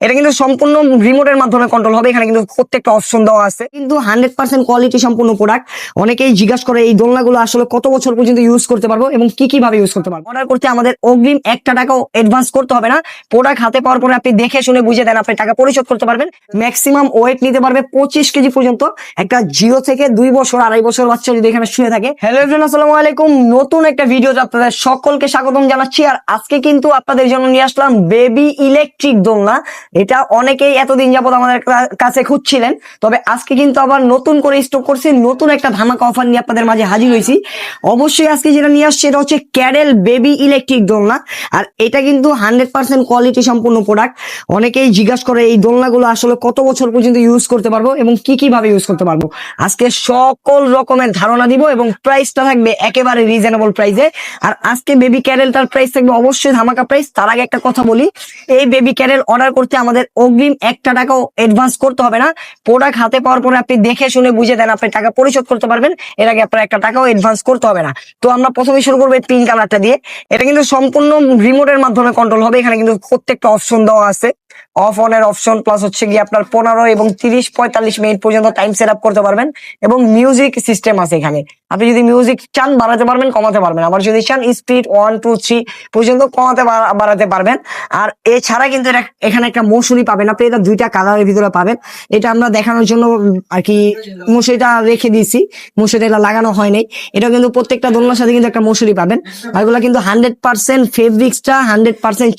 এটা কিন্তু সম্পূর্ণ রিমোটের মাধ্যমে কন্ট্রোল হবে। এখানে কিন্তু প্রত্যেকটা অপশন দেওয়া আছে, কিন্তু 100% কোয়ালিটি সম্পূর্ণ প্রোডাক্ট। অনেকেই জিজ্ঞাসা করে এই দোলনাগুলো আসলে কত বছর পর্যন্ত ইউজ করতে পারবো এবং কি কিভাবে ইউজ করতে পারবো। অর্ডার করতে আমাদের অগ্রিম 1 টাকাও অ্যাডভান্স করতে হবে না। প্রোডাক্ট হাতে পাওয়ার পরে আপনি দেখে শুনে বুঝে দেন, আপনি টাকা পরিশোধ করতে পারবেন। ম্যাক্সিমাম ওয়েট নিতে পারবে 25 কেজি পর্যন্ত। একটা 0 থেকে 2 বছর 2.5 বছর বাচ্চা যদি এখানে শুয়ে থাকে। হ্যালো এভরিওয়ান, আসসালামু আলাইকুম। নতুন একটা ভিডিওতে আপনাদের সকলকে স্বাগতম জানাচ্ছি। আর আজকে কিন্তু আপনাদের জন্য নিয়ে আসলাম বেবি ইলেকট্রিক দোলনা। এটা অনেকেই এতদিন যাবত আমাদের কাছে খুঁজছিলেন, তবে আজকে কিন্তু আবার নতুন করে স্টক করছি। নতুন একটা ধামাকা অফার নিয়ে আপনাদের মাঝে হাজির হয়েছি। অবশ্যই আজকে যেটা নিয়ে আসছে এটা হচ্ছে ক্যাডেল বেবি ইলেকট্রিক দোলনা। আর এটা কিন্তু 100% কোয়ালিটি সম্পূর্ণ প্রোডাক্ট। অনেকেই জিজ্ঞাসা করে এই দোলনাগুলো আসলে কত বছর পর্যন্ত ইউজ করতে পারবো এবং কি কিভাবে ইউজ করতে পারবো। আজকে সকল রকমের ধারণা দিব এবং প্রাইসটা থাকবে একেবারে রিজনেবল প্রাইসে। আর আজকে বেবি ক্যাডেলটার প্রাইস থাকবে অবশ্যই ধামাকা প্রাইস। তার আগে একটা কথা বলি, এই বেবি ক্যাডেল অর্ডার করতে আমাদের অগ্রিম 1 টাকাও অ্যাডভান্স করতে হবে না। প্রোডাক্ট হাতে পাওয়ার পরে আপনি দেখে শুনে বুঝে দেন, আপনি টাকা পরিশোধ করতে পারবেন। এর আগে আপনার 1 টাকাও অ্যাডভান্স করতে হবে না। তো আমরা প্রথমে শুরু করবো পিঙ্ক কালারটা দিয়ে। এটা কিন্তু সম্পূর্ণ রিমোটের মাধ্যমে কন্ট্রোল হবে। এখানে কিন্তু প্রত্যেকটা অপশন দেওয়া আছে, অফ অন এর অপশন, প্লাস হচ্ছে গিয়ে আপনার 15 এবং 30-45 মিনিট পর্যন্ত টাইম সেট আপ করতে পারবেন। এবং মিউজিক সিস্টেম আছে এখানে। আপনি যদি মিউজিক চান বাড়াতে পারবেন, কমাতে পারবেন। আবার যদি চান স্পিড 1, 2, 3 পর্যন্ত কমাতে বাড়াতে পারবেন। আর এছাড়া কিন্তু এখানে একটা মৌসুরি পাবেন আপনি। এটা 2টা কালারের ভিতরে পাবেন। এটা আমরা দেখানোর জন্য আর কি মৌসুরিটা রেখে দিয়েছি, মৌসুরি এটা লাগানো হয় নাই। এটা কিন্তু প্রত্যেকটা দোলনার সাথে কিন্তু একটা মৌসুরি পাবেন। আর এগুলো কিন্তু 100% ফেব্রিক্সটা 100%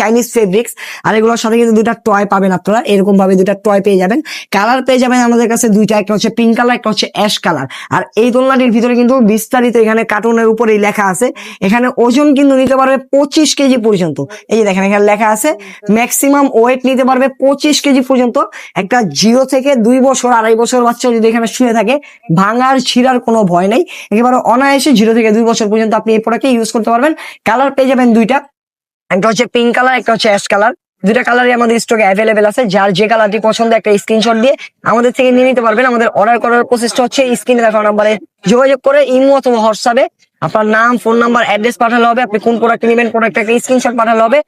চাইনিজ ফেব্রিক্স। আর এগুলোর সাথে কিন্তু 2টা টয় পাবেন আপনারা। এরকম ভাবে 2টা টয় পেয়ে যাবেন। কালার পেয়ে যাবেন আমাদের কাছে 2টা, একটা হচ্ছে পিঙ্ক কালার, একটা হচ্ছে অ্যাশ কালার। আর এই দোলনাটির ভিতরে কিন্তু বিস্তারিত এখানে কার্টুনের উপরেই লেখা আছে। এখানে ওজন কিন্তু নিতে পারবে 25 কেজি পর্যন্ত। এই যে দেখেন এখানে লেখা আছে ম্যাক্সিমাম ওয়েট নিতে পারবে 25 কেজি পর্যন্ত। একটা 0 থেকে 2 বছর 2.5 বছর বাচ্চা যদি এখানে শুয়ে থাকে, ভাঙার ছিঁড়ার কোনো ভয় নেই। একেবারে অনায়াসে 0 থেকে 2 বছর পর্যন্ত আপনি এই প্রোডাক্টকে ইউজ করতে পারবেন। কালার পেয়ে যাবেন 2টা, একটা হচ্ছে পিঙ্ক কালার, একটা হচ্ছে অ্যাশ কালার। 2টা কালারই আমাদের স্টকে অ্যাভেলেবেল আছে। যার যে কালারটি পছন্দ একটা স্ক্রিনশট দিয়ে আমাদের থেকে নিয়ে নিতে পারবেন। আমাদের অর্ডার করার প্রসেসটা হচ্ছে স্ক্রিনে দেখানো নাম্বারে যোগাযোগ করে ইমো অথবা হোয়াটসঅ্যাপে আপনার নাম, ফোন নাম্বার, অ্যাড্রেস পাঠালে হবে। আপনি কোন প্রোডাক্ট নেবেন, প্রোডাক্ট একটা স্ক্রিনশট পাঠালে হবে।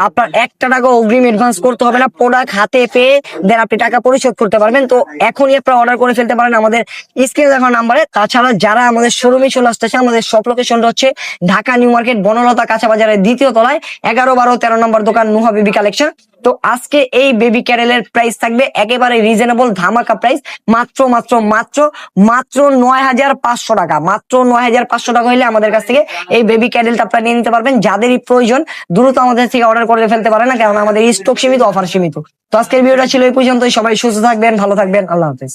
আপনার 1 টাকা অগ্রিম অ্যাডভান্স করতে হবে না। প্রোডাক্ট হাতে পেয়ে দেন আপনি টাকা পরিশোধ করতে পারবেন। তো এখনই আপনারা অর্ডার করে ফেলতে পারেন আমাদের স্ক্রিনে দেখানো নাম্বারে। তাছাড়া যারা আমাদের শোরুমে চলে আসতেছে, আমাদের শপ লোকেশনটা হচ্ছে ঢাকা নিউ মার্কেট, বনলতা কাঁচা বাজারের 2য় তলায় 11, 12, 13 নম্বর দোকান, নুহা বেবি কালেকশন। তো আজকে এই বেবি ক্যারেলের প্রাইস থাকবে একেবারে রিজনেবল ধামাকা প্রাইস, মাত্র মাত্র মাত্র মাত্র 9,500 টাকা। মাত্র 9,500 টাকা হইলে আমাদের কাছ থেকে এই বেবি ক্যারেলটা আপনারা নিয়ে নিতে পারবেন। যাদেরই প্রয়োজন দ্রুত আমাদের থেকে অর্ডার করে ফেলতে পারেন না, কারণ আমাদের স্টক সীমিত, অফার সীমিত। তো আজকের ভিডিওটা ছিল এই পর্যন্তই। সবাই সুস্থ থাকবেন, ভালো থাকবেন, আল্লাহ হাফেজ।